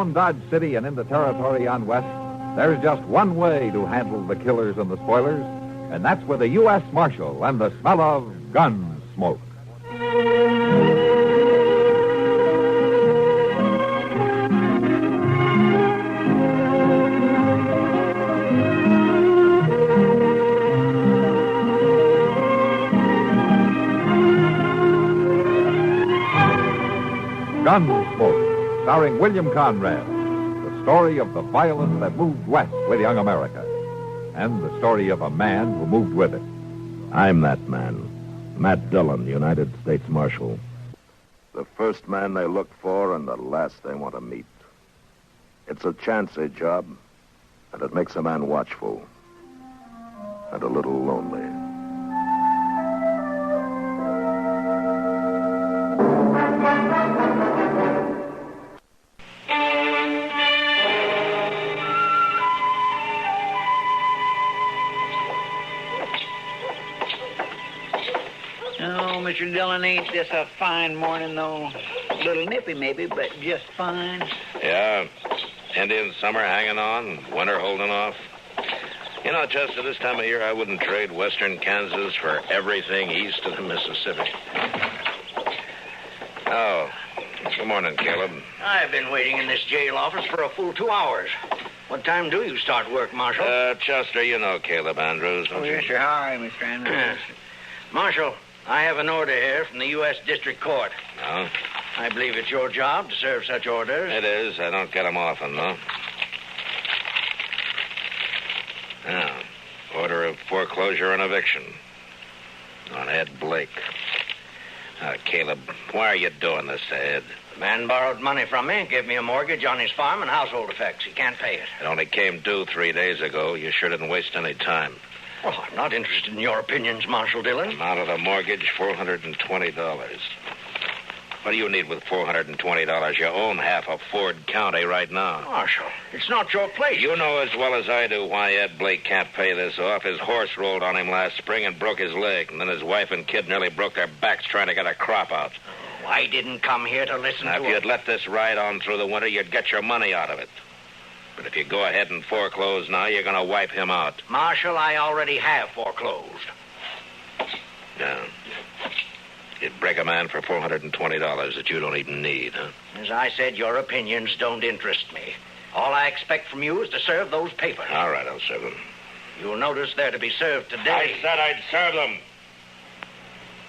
around Dodge City and into territory on west, there's just one way to handle the killers and the spoilers, and that's with a U.S. Marshal and the smell of Gunsmoke. Gunsmoke, starring William Conrad, the story of the violence that moved west with young America, and the story of a man who moved with it. I'm that man, Matt Dillon, United States Marshal. The first man they look for and the last they want to meet. It's a chancy job, and it makes a man watchful and a little lonely. Mr. Dillon, ain't this a fine morning, though? A little nippy, maybe, but just fine. Yeah. Indian summer hanging on, winter holding off. You know, just at this time of year, I wouldn't trade western Kansas for everything east of the Mississippi. Oh, good morning, Caleb. I've been waiting in this jail office for a full 2 hours. What time do you start work, Marshal? Chester, you know Caleb Andrews, don't you? Yes, sir. How are you, Mr. Andrews? Marshal, I have an order here from the U.S. District Court. No? I believe it's your job to serve such orders. It is. I don't get them often, though. Now, order of foreclosure and eviction on Ed Blake. Caleb, why are you doing this to Ed? The man borrowed money from me, gave me a mortgage on his farm and household effects. He can't pay it. It only came due 3 days ago. You sure didn't waste any time. Well, I'm not interested in your opinions, Marshal Dillon. Amount of the mortgage, $420. What do you need with $420? You own half of Ford County right now. Marshal, it's not your place. You know as well as I do why Ed Blake can't pay this off. His horse rolled on him last spring and broke his leg. And then his wife and kid nearly broke their backs trying to get a crop out. Oh, I didn't come here to listen now, to if you'd let this ride on through the winter, you'd get your money out of it. But if you go ahead and foreclose now, you're going to wipe him out. Marshal, I already have foreclosed. Yeah. You'd break a man for $420 that you don't even need, huh? As I said, your opinions don't interest me. All I expect from you is to serve those papers. All right, I'll serve them. You'll notice they're to be served today. I said I'd serve them.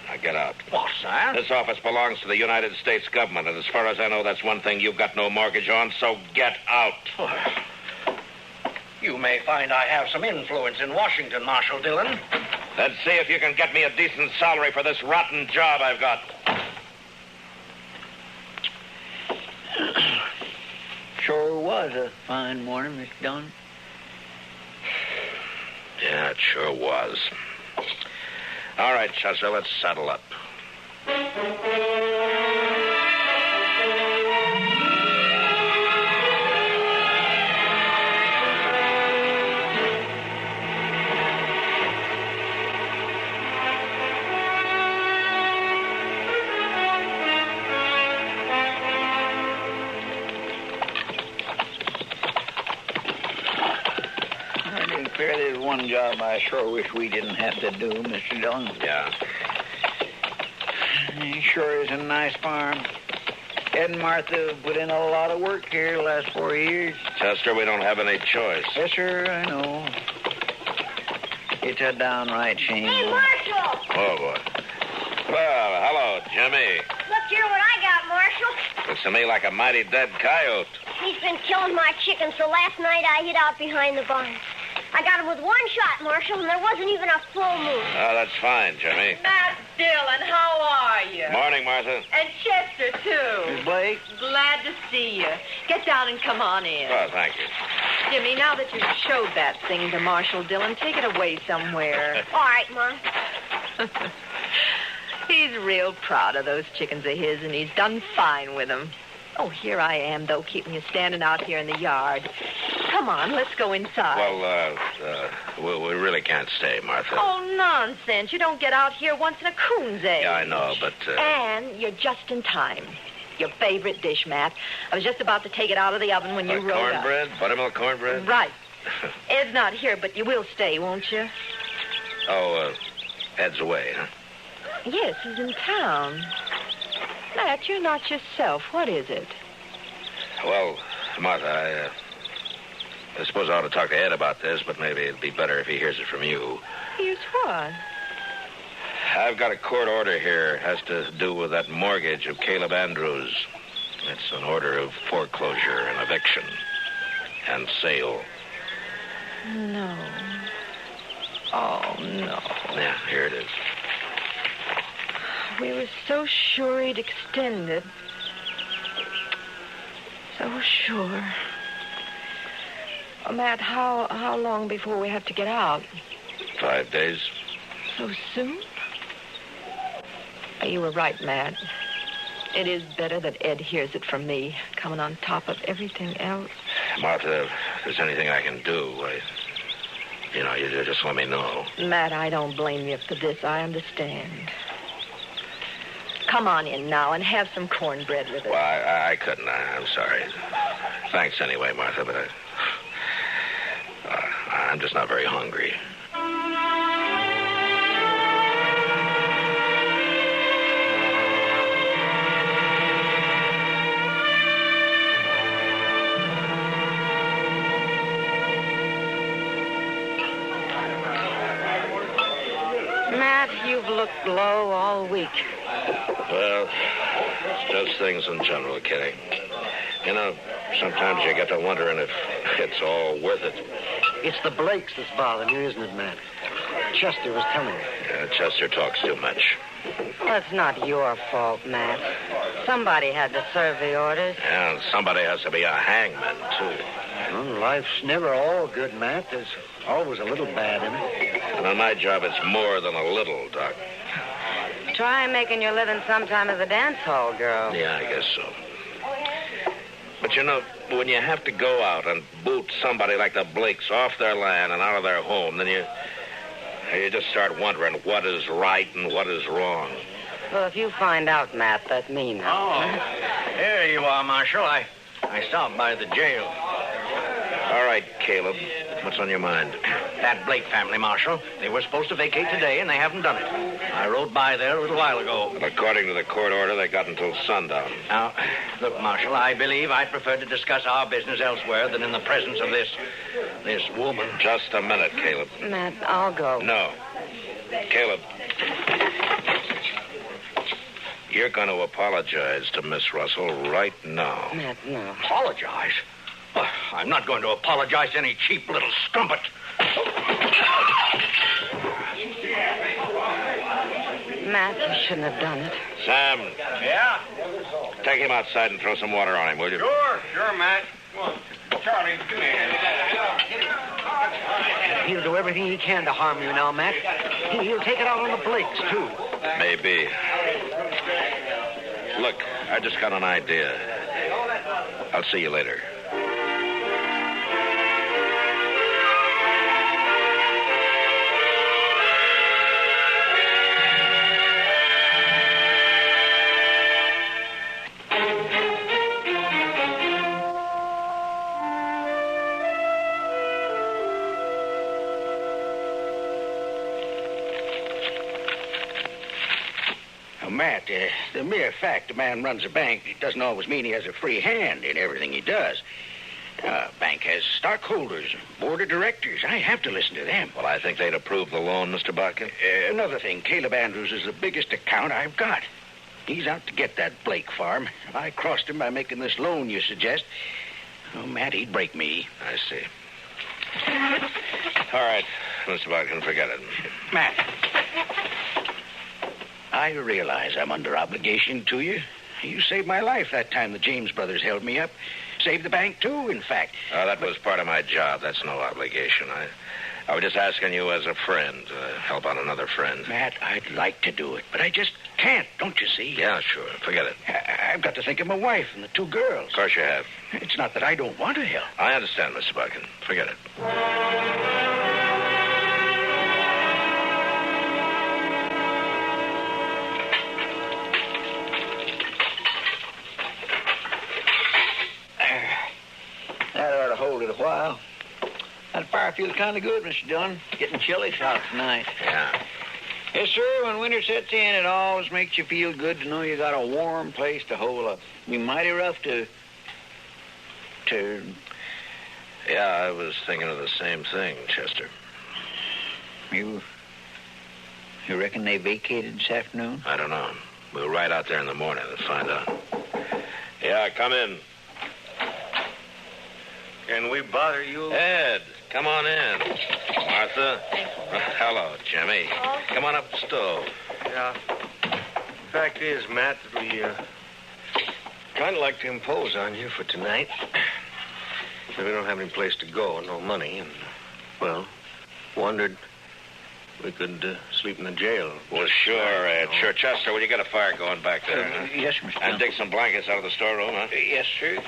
Now get out. What, sir? This office belongs to the United States government, and as far as I know, that's one thing you've got no mortgage on, so get out. You may find I have some influence in Washington, Marshal Dillon. Let's see if you can get me a decent salary for this rotten job I've got. Sure was a fine morning, Mr. Dillon. Yeah, it sure was. All right, Chester, let's saddle up. There's one job I sure wish we didn't have to do, Mr. Dillon. Yeah? It sure is a nice farm. Ed and Martha put in a lot of work here the last 4 years. Chester, we don't have any choice. Yes, sir, I know. It's a downright shame. Hey, Marshal! Oh, boy. Well, hello, Jimmy. Look here what I got, Marshal. Looks to me like a mighty dead coyote. He's been killing my chickens, so last night I hid out behind the barn. I got him with one shot, Marshal, and there wasn't even a full moon. Oh, that's fine, Jimmy. Matt Dillon, how are you? Morning, Martha. And Chester, too. Miss Blake? Glad to see you. Get down and come on in. Oh, thank you. Jimmy, now that you've showed that thing to Marshal Dillon, take it away somewhere. All right, Mom. He's real proud of those chickens of his, and he's done fine with them. Oh, here I am, though, keeping you standing out here in the yard. Come on, let's go inside. Well, we really can't stay, Martha. Oh, nonsense. You don't get out here once in a coon's age. Yeah, I know, but... And you're just in time. Your favorite dish, Matt. I was just about to take it out of the oven when you rode up. Cornbread? Buttermilk cornbread? Right. Ed's not here, but you will stay, won't you? Oh, Ed's away, huh? Yes, he's in town. Matt, you're not yourself. What is it? Well, Martha, I suppose I ought to talk to Ed about this, but maybe it'd be better if he hears it from you. Here's what? I've got a court order here. It has to do with that mortgage of Caleb Andrews. It's an order of foreclosure and eviction and sale. No. Oh, no. Yeah, here it is. We were so sure he'd extend it. So sure. Oh, Matt, how long before we have to get out? 5 days. So soon? You were right, Matt. It is better that Ed hears it from me, coming on top of everything else. Martha, if there's anything I can do, you just let me know. Matt, I don't blame you for this. I understand. Come on in now and have some cornbread with us. Well, I couldn't. I'm sorry. Thanks anyway, Martha, but I'm just not very hungry. Matt, you've looked low all week. Well, it's just things in general, Kitty. You know, sometimes you get to wondering if it's all worth it. It's the Blakes that's bothering you, isn't it, Matt? Chester was telling me. Yeah, Chester talks too much. Well, it's not your fault, Matt. Somebody had to serve the orders. Yeah, and somebody has to be a hangman, too. Well, life's never all good, Matt. There's always a little bad in it. And on my job, it's more than a little, Doc. Try making your living sometime as a dance hall girl. Yeah, I guess so. But, you know, when you have to go out and boot somebody like the Blakes off their land and out of their home, then you just start wondering what is right and what is wrong. Well, if you find out, Matt, that means... Oh, there you are, Marshal. I stopped by the jail. All right, Caleb. What's on your mind? That Blake family, Marshal. They were supposed to vacate today, and they haven't done it. I rode by there a little while ago. Well, according to the court order, they got until sundown. Now, look, Marshal, I believe I'd prefer to discuss our business elsewhere than in the presence of this woman. Just a minute, Caleb. Matt, I'll go. No. Caleb. You're going to apologize to Miss Russell right now. Matt, no. Apologize? I'm not going to apologize to any cheap little strumpet. Matt, you shouldn't have done it. Sam. Yeah? Take him outside and throw some water on him, will you? Sure, Matt. Come on. Charlie, come here. He'll do everything he can to harm you now, Matt. He'll take it out on the Blakes, too. Maybe. Look, I just got an idea. I'll see you later. Matt, the mere fact a man runs a bank doesn't always mean he has a free hand in everything he does. A bank has stockholders, board of directors. I have to listen to them. Well, I think they'd approve the loan, Mr. Barker. Another thing, Caleb Andrews is the biggest account I've got. He's out to get that Blake farm. If I crossed him by making this loan you suggest, oh, Matt, he'd break me. I see. All right, Mr. Barker, forget it. Matt, I realize I'm under obligation to you. You saved my life that time the James brothers held me up. Saved the bank, too, in fact. That was part of my job. That's no obligation. I was just asking you as a friend to help out another friend. Matt, I'd like to do it, but I just can't, don't you see? Yeah, sure. Forget it. I've got to think of my wife and the two girls. Of course you have. It's not that I don't want to help. I understand, Mr. Barker. Forget it. That fire feels kind of good, Mr. Dillon. Getting chilly out tonight. Yeah. Yes, sir. When winter sets in, it always makes you feel good to know you got a warm place to hole up. Be mighty rough to... Yeah, I was thinking of the same thing, Chester. You reckon they vacated this afternoon? I don't know. We'll ride out there in the morning and find out. Yeah, come in. Can we bother you? Ed, come on in. Martha. Hello, Jimmy. Come on up the stove. Yeah. Fact is, Matt, that we kind of like to impose on you for tonight. We don't have any place to go, no money, and, well, wondered we could sleep in the jail. Well, sure, Ed. Sure. Chester, will you get a fire going back there? Huh? Yes, Mr. And dig some blankets out of the storeroom, huh? Yes, sir.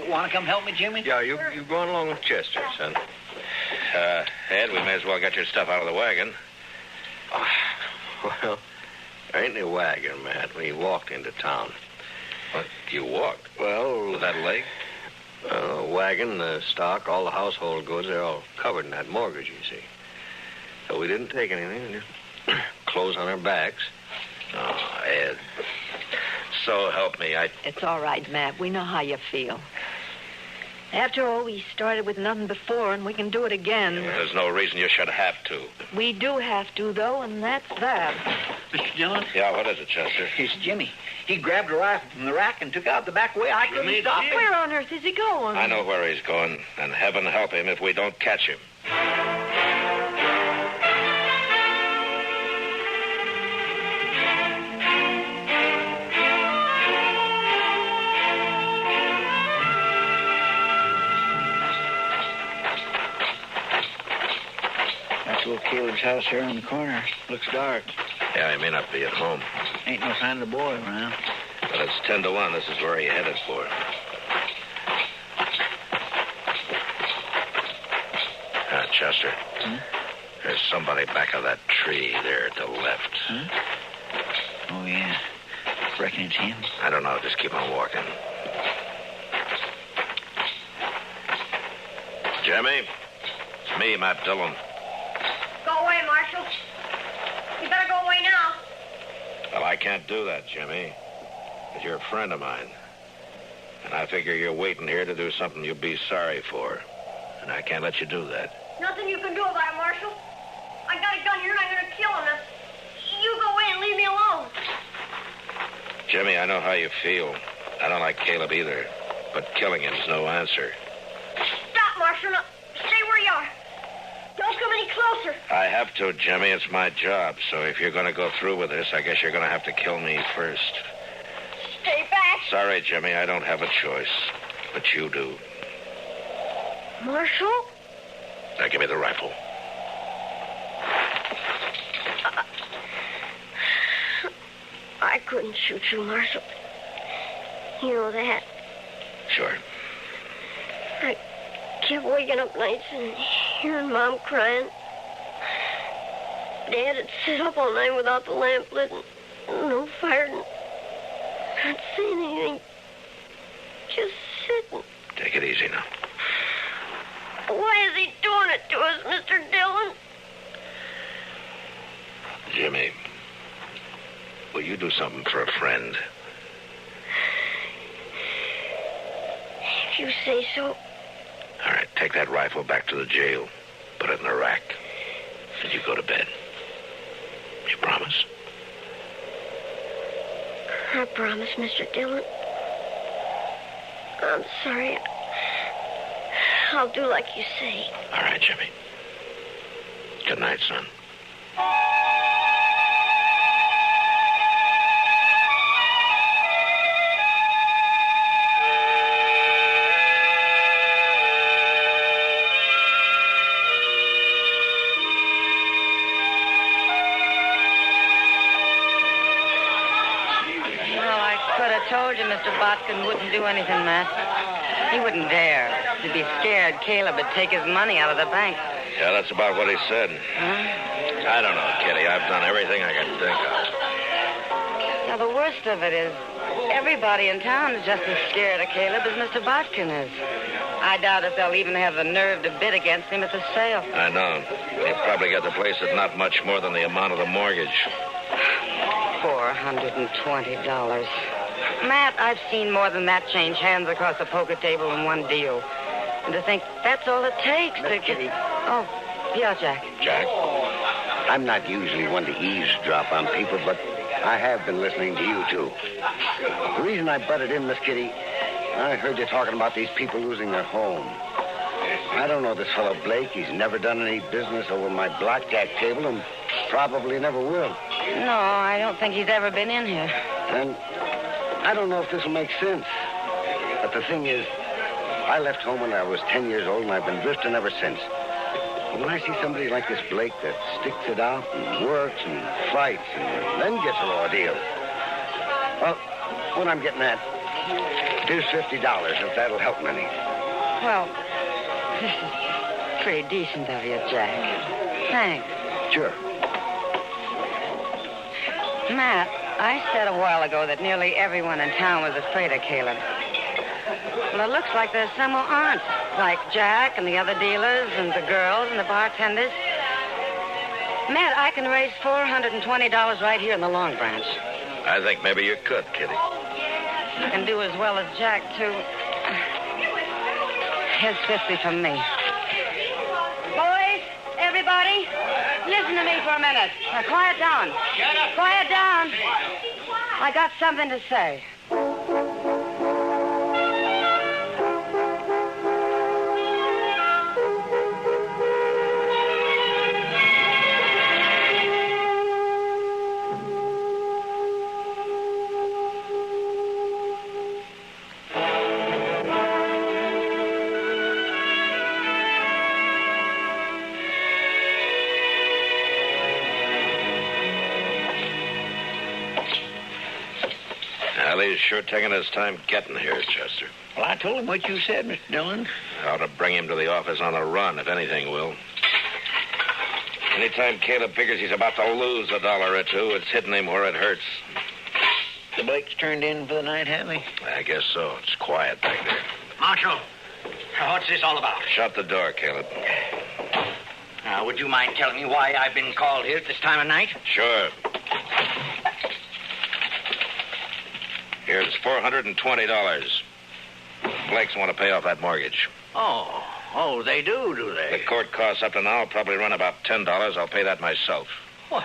Want to come help me, Jimmy? Yeah, you go on along with Chester, son. Ed, we may as well get your stuff out of the wagon. Well, there ain't any wagon, Matt. We walked into town. What? You walked? Well... With that leg? Wagon, the stock, all the household goods, they're all covered in that mortgage, you see. So we didn't take anything, just clothes on our backs. Oh, Ed. So help me, It's all right, Matt. We know how you feel. After all, we started with nothing before, and we can do it again. There's no reason you should have to. We do have to, though, and that's that. Mr. Dillon? Yeah, what is it, Chester? It's Jimmy. He grabbed a rifle from the rack and took out the back way. I couldn't stop him. Where on earth is he going? I know where he's going, and heaven help him if we don't catch him. That's little Caleb's house here on the corner. Looks dark. Yeah, he may not be at home. Ain't no sign of the boy around. But it's 10 to 1. This is where he headed for. Chester. There's somebody back of that tree there to the left. Oh, yeah. Reckon it's him. I don't know. Just keep on walking. Jimmy, it's me, Matt Dillon. Go away, Marshal. You better go away now. Well, I can't do that, Jimmy. Because you're a friend of mine. And I figure you're waiting here to do something you'll be sorry for. And I can't let you do that. Nothing you can do about it, Marshal. I got a gun here and I'm going to kill him. Now, you go away and leave me alone. Jimmy, I know how you feel. I don't like Caleb either. But killing him's no answer. Stop, Marshal. Now, stay where you are. Don't come any closer. I have to, Jimmy. It's my job. So if you're going to go through with this, I guess you're going to have to kill me first. Stay back. Sorry, Jimmy. I don't have a choice. But you do. Marshal? Now, give me the rifle. I couldn't shoot you, Marshal. You know that. Sure. I kept waking up nights and hearing Mom crying. Dad had sit up all night without the lamp lit and no fire and not saying anything. Just sitting. Take it easy now. Why is he doing it to us, Mr. Dillon? Jimmy, will you do something for a friend? If you say so. All right, take that rifle back to the jail. Put it in the rack. And you go to bed. You promise? I promise, Mr. Dillon. I'm sorry. I'll do like you say. All right, Jimmy. Good night, son. Told you Mr. Botkin wouldn't do anything, Matt. He wouldn't dare. He'd be scared Caleb would take his money out of the bank. Yeah, that's about what he said. Huh? I don't know, Kitty. I've done everything I can think of. Now, the worst of it is everybody in town is just as scared of Caleb as Mr. Botkin is. I doubt if they'll even have the nerve to bid against him at the sale. I know. He'll probably get the place at not much more than the amount of the mortgage. $420. Matt, I've seen more than that change hands across a poker table in one deal. And to think that's all it takes to get... Kitty. Oh, yeah, Jack. Jack? I'm not usually one to eavesdrop on people, but I have been listening to you two. The reason I butted in, Miss Kitty, I heard you talking about these people losing their home. I don't know this fellow Blake. He's never done any business over my blackjack table and probably never will. No, I don't think he's ever been in here. And I don't know if this will make sense. But the thing is, I left home when I was 10 years old, and I've been drifting ever since. But when I see somebody like this Blake that sticks it out and works and fights and then gets a raw deal, well, what I'm getting at, here's $50, if that'll help me any. Well, this is pretty decent of you, Jack. Thanks. Sure. Matt, I said a while ago that nearly everyone in town was afraid of Caleb. Well, it looks like there's some who aren't, like Jack and the other dealers and the girls and the bartenders. Matt, I can raise $420 right here in the Long Branch. I think maybe you could, Kitty. I can do as well as Jack, too. Here's 50 from me. Boys, everybody, listen to me for a minute. Now, quiet down. Shut up. Quiet down. I got something to say. Well, he's sure taking his time getting here, Chester. Well, I told him what you said, Mr. Dillon. I ought to bring him to the office on a run, if anything will. Anytime Caleb figures he's about to lose $1 or two, it's hitting him where it hurts. The Blakes turned in for the night, have they? I guess so. It's quiet back there. Marshal, what's this all about? Shut the door, Caleb. Would you mind telling me why I've been called here at this time of night? Sure. Here's $420. Blakes want to pay off that mortgage. Oh, they do they? The court costs up to now will probably run about $10. I'll pay that myself. Well,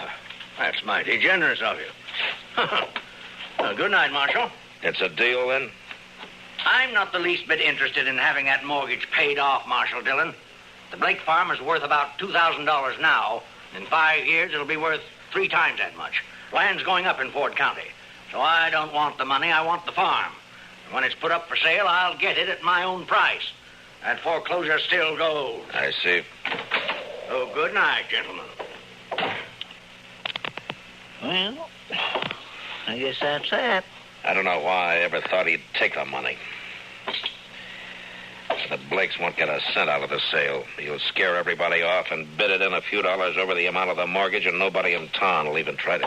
that's mighty generous of you. Good night, Marshal. It's a deal, then? I'm not the least bit interested in having that mortgage paid off, Marshal Dillon. The Blake farm is worth about $2,000 now. In 5 years, it'll be worth 3 times that much. Land's going up in Ford County. So I don't want the money, I want the farm. And when it's put up for sale, I'll get it at my own price. That foreclosure still goes. I see. Oh, good night, gentlemen. Well, I guess that's that. I don't know why I ever thought he'd take the money. The Blakes won't get a cent out of the sale. He'll scare everybody off and bid it in a few dollars over the amount of the mortgage, and nobody in town will even try to...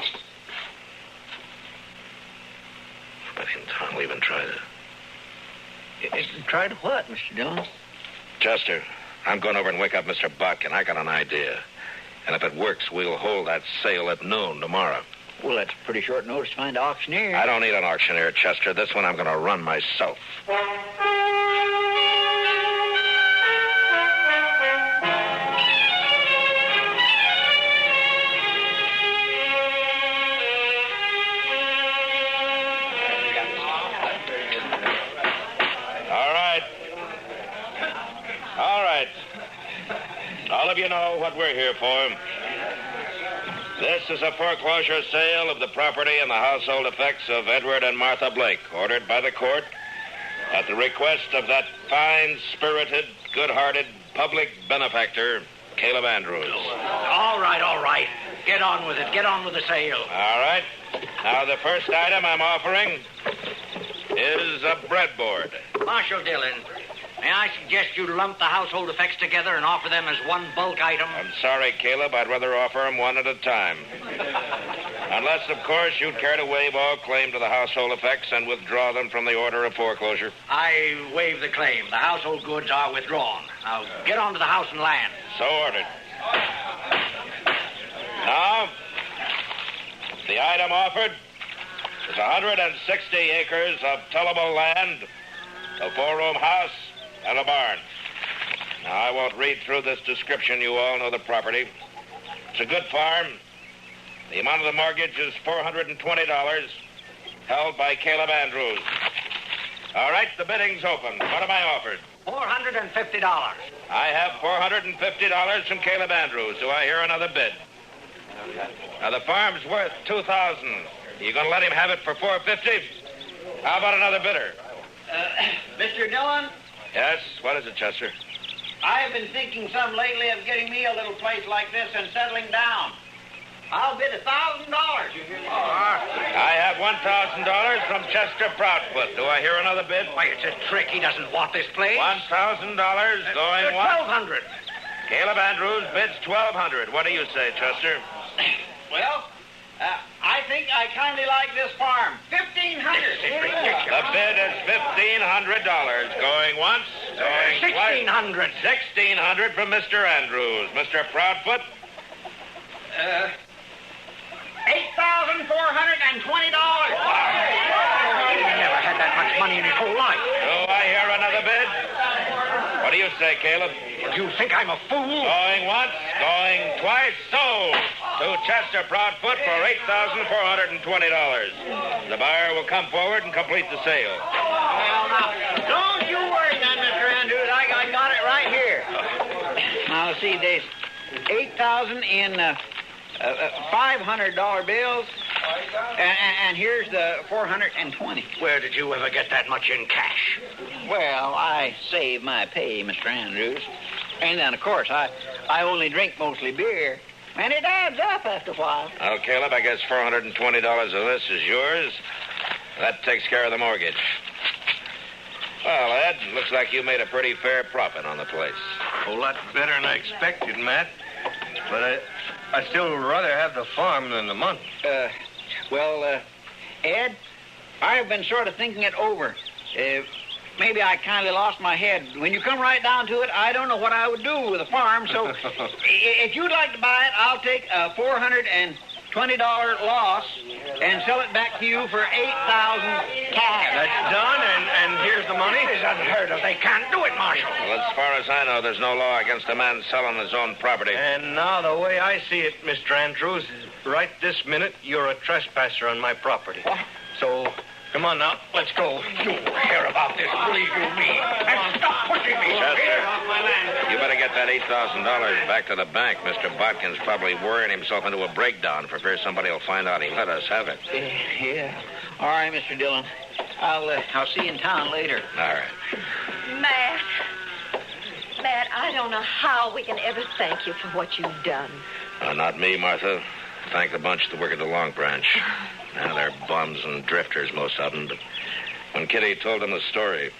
Try to what, Mr. Dillon? Chester, I'm going over and wake up Mr. Buck, and I got an idea. And if it works, we'll hold that sale at noon tomorrow. Well, that's pretty short notice to find an auctioneer. I don't need an auctioneer, Chester. This one I'm going to run myself. All of you know what we're here for. This is a foreclosure sale of the property and the household effects of Edward and Martha Blake, ordered by the court at the request of that fine-spirited, good-hearted public benefactor, Caleb Andrews. All right. Get on with it. Get on with the sale. All right. Now, the first item I'm offering is a breadboard. Marshal Dillon, may I suggest you lump the household effects together and offer them as one bulk item? I'm sorry, Caleb. I'd rather offer them one at a time. Unless, of course, you'd care to waive all claim to the household effects and withdraw them from the order of foreclosure. I waive the claim. The household goods are withdrawn. Now, get on to the house and land. So ordered. Now, the item offered is 160 acres of tillable land, a 4-room house, and a barn. Now, I won't read through this description. You all know the property. It's a good farm. The amount of the mortgage is $420, held by Caleb Andrews. All right, the bidding's open. What am I offered? $450. I have $450 from Caleb Andrews. Do I hear another bid? Now, the farm's worth $2,000. You going to let him have it for $450? How about another bidder? Mr. Dillon, Yes? What is it, Chester? I've been thinking some lately of getting me a little place like this and settling down. I'll bid $1,000. I have $1,000 from Chester Proudfoot. Do I hear another bid? Why, it's a trick. He doesn't want this place. $1,000 going once. $1,200. Caleb Andrews bids $1,200. What do you say, Chester? Well, I think I kindly like this farm. $1,500. The bid is $1,500. Going once, going twice. $1,600. $1,600 from Mr. Andrews. Mr. Proudfoot? $8,420. He never had that much money in his whole life. Do I hear another bid? What do you say, Caleb? Do you think I'm a fool? Going once, going twice, sold to Chester Proudfoot for $8,420. The buyer will come forward and complete the sale. Well, now, don't you worry then, Mr. Andrews. I got it right here. Now, see, there's 8,000 in $500 bills, and here's the 420. Where did you ever get that much in cash? Well, I save my pay, Mr. Andrews. And then, of course, I only drink mostly beer. And it adds up after a while. Well, Caleb, I guess $420 of this is yours. That takes care of the mortgage. Well, Ed, looks like you made a pretty fair profit on the place. A whole lot better than I expected, Matt. But I still rather have the farm than the money. Ed, I've been sort of thinking it over. Maybe I kind of lost my head. When you come right down to it, I don't know what I would do with the farm. So if you'd like to buy it, I'll take a $420 loss and sell it back to you for $8,000 cash. That's done, and here's the money. It's unheard of. They can't do it, Marshal. Well, as far as I know, there's no law against a man selling his own property. And now the way I see it, Mr. Andrews, is right this minute, you're a trespasser on my property. So, come on now, let's go. You hear about this, believe you me. And stop pushing me. Chester, you better get that $8,000 back to the bank. Mr. Botkin's probably worrying himself into a breakdown for fear somebody will find out he let us have it. Yeah. All right, Mr. Dillon. I'll see you in town later. All right. Matt, I don't know how we can ever thank you for what you've done. Not me, Martha. Thank the bunch that work at the Long Branch. Now, they're bums and drifters, most of them, but when Kitty told them the story,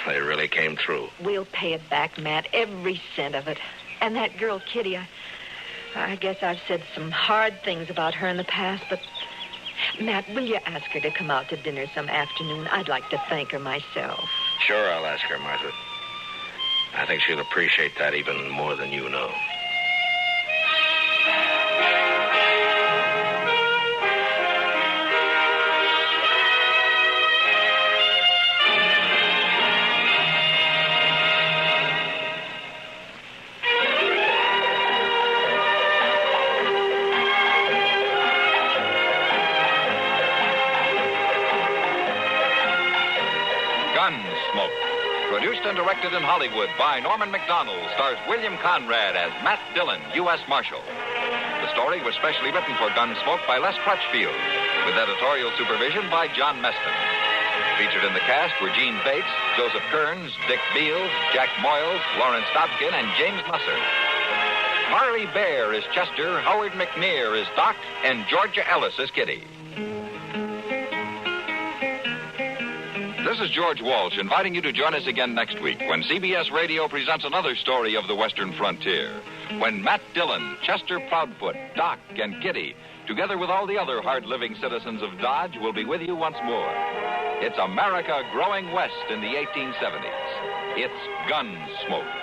they really came through. We'll pay it back, Matt, every cent of it. And that girl, Kitty, I guess I've said some hard things about her in the past, but, Matt, will you ask her to come out to dinner some afternoon? I'd like to thank her myself. Sure, I'll ask her, Martha. I think she'll appreciate that even more than you know. Gunsmoke. Produced and directed in Hollywood by Norman Macdonald, stars William Conrad as Matt Dillon, U.S. Marshal. The story was specially written for Gunsmoke by Les Crutchfield, with editorial supervision by John Meston. Featured in the cast were Gene Bates, Joseph Kearns, Dick Beals, Jack Moyles, Lawrence Dobkin, and James Musser. Harley Bear is Chester, Howard McNear is Doc, and Georgia Ellis is Kitty. This is George Walsh inviting you to join us again next week when CBS Radio presents another story of the Western frontier. When Matt Dillon, Chester Proudfoot, Doc, and Kitty, together with all the other hard-living citizens of Dodge, will be with you once more. It's America growing west in the 1870s. It's Gunsmoke.